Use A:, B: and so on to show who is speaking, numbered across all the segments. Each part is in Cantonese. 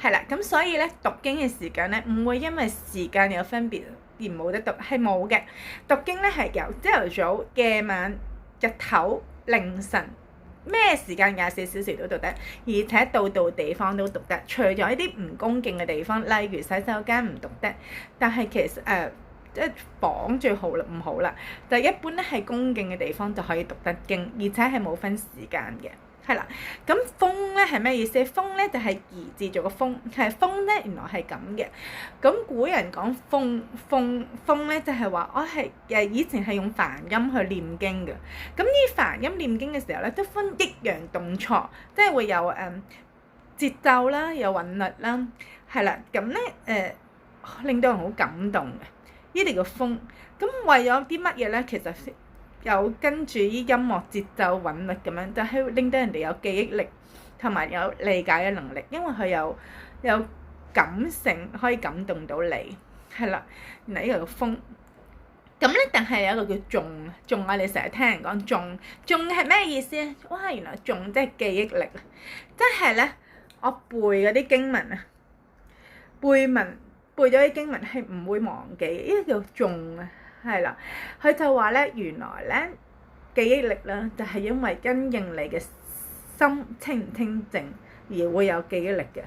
A: 係啦，咁所以咧讀經嘅時間咧唔會因為時間有分別而冇得讀，係冇嘅。讀經咧係由朝頭早、夜晚、日頭、凌晨，咩時間24小時都讀得，而且到地方都讀得。除咗一啲唔恭敬嘅地方，例如洗手間唔讀得，但係其實即係房最好啦，唔好啦。就一般咧係恭敬嘅地方就可以讀得經，而且係冇分時間嘅。係啦，咁風咧係咩意思？風咧就係兒字做個風，係風咧原來係咁嘅。咁古人講風咧，就係話我係以前係用梵音去念經嘅。咁呢梵音念經嘅時候咧，都分抑揚頓挫，即係會有節奏啦，有韻律啦，係啦。咁咧令到人好感動嘅。呢啲叫風。咁為咗啲乜嘢咧？其實有跟住啲音樂節奏韻律咁樣，就係令到人哋有記憶力同埋有理解嘅能力，因為佢有感性可以感動到你，係啦。原來呢個叫風。咁咧，但係有一個叫頌，我哋成日聽人講頌係咩意思咧？哇！原來頌即係記憶力，即係咧我背嗰啲經文啊，背咗啲經文係唔會忘記，呢個叫頌啊。係啦，佢就話咧，原來咧記憶力咧就係因為因應你嘅心清唔清淨而會有記憶力嘅。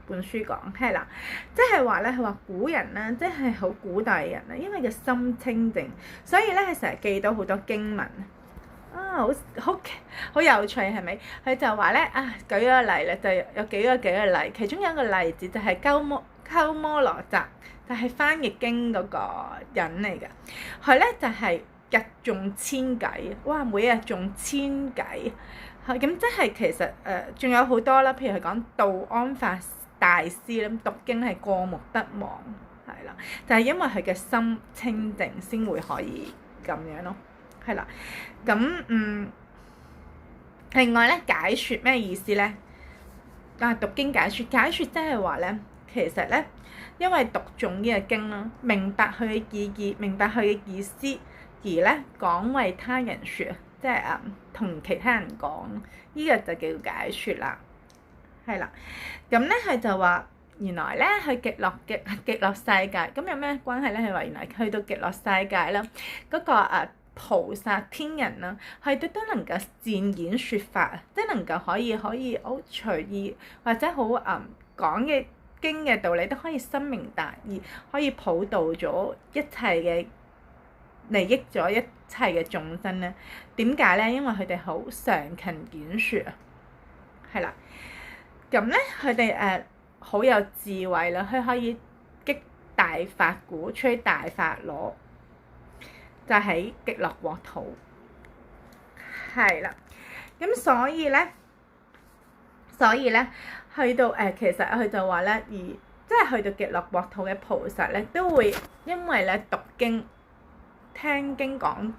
A: 本書講係啦，即係話咧，佢話古人咧，即係好古代人啊，因為個心清淨，所以咧佢成日記到好多經文啊，好有趣係咪？佢就話咧舉咗個例咧，就有幾個例，其中有一個例子就係鳩摩羅什。就係翻譯經嗰個人嚟嘅，佢咧就係日誦千偈，哇！每日誦千偈，咁即係其實仲有好多啦，譬如佢講道安法大師咧，讀經係過目不忘，係啦，就係因為佢嘅心清淨先會可以咁樣咯，係啦，咁另外咧解説咩意思咧？讀經解説即係話咧，其實咧。因為讀誦呢個經啦，明白佢嘅意義，明白佢嘅意思，而咧講為他人説，即係同其他人講，呢個就叫解説啦，係啦。咁咧佢就話原來咧去極樂世界，咁有咩關係咧？佢話原來去到極樂世界啦，嗰個菩薩天人啦，佢哋都能夠善演説法，即係能夠可以好隨意或者好講嘅。經嘅道理都可以深明大義，可以普渡咗一切嘅利益咗一切嘅眾生咧。點解咧？因為佢哋好常勤演説啊，係啦。咁咧佢哋好有智慧啦，佢可以擊大法鼓，吹大法鑼，就喺極樂國土，係啦。咁所以咧。去到其實佢就話咧，而即係去到極樂國土嘅菩薩咧，都會因為咧讀經、聽經講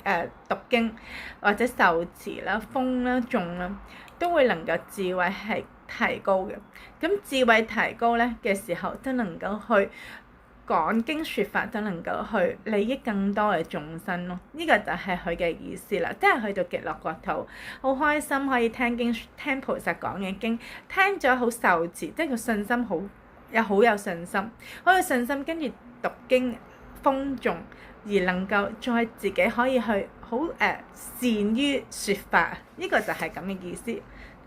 A: 讀經或者受持啦、風啦、頌啦，都會能夠智慧係提高嘅。咁智慧提高咧嘅時候，都能夠去講經説法，就能夠去利益更多嘅眾生咯。呢個就係佢嘅意思啦，即係去到極樂國土，好開心可以聽經，聽菩薩講嘅經，聽咗好受持，即係個信心好有信心，好有信心，跟住讀經風頌，而能夠再自己可以去好善於説法。呢個就係咁嘅意思。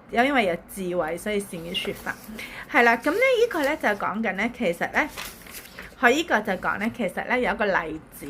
A: 因為有智慧，所以善於説法。係啦，咁咧呢個咧就講緊咧，其實咧。佢依個就講咧，其實咧有一個例子，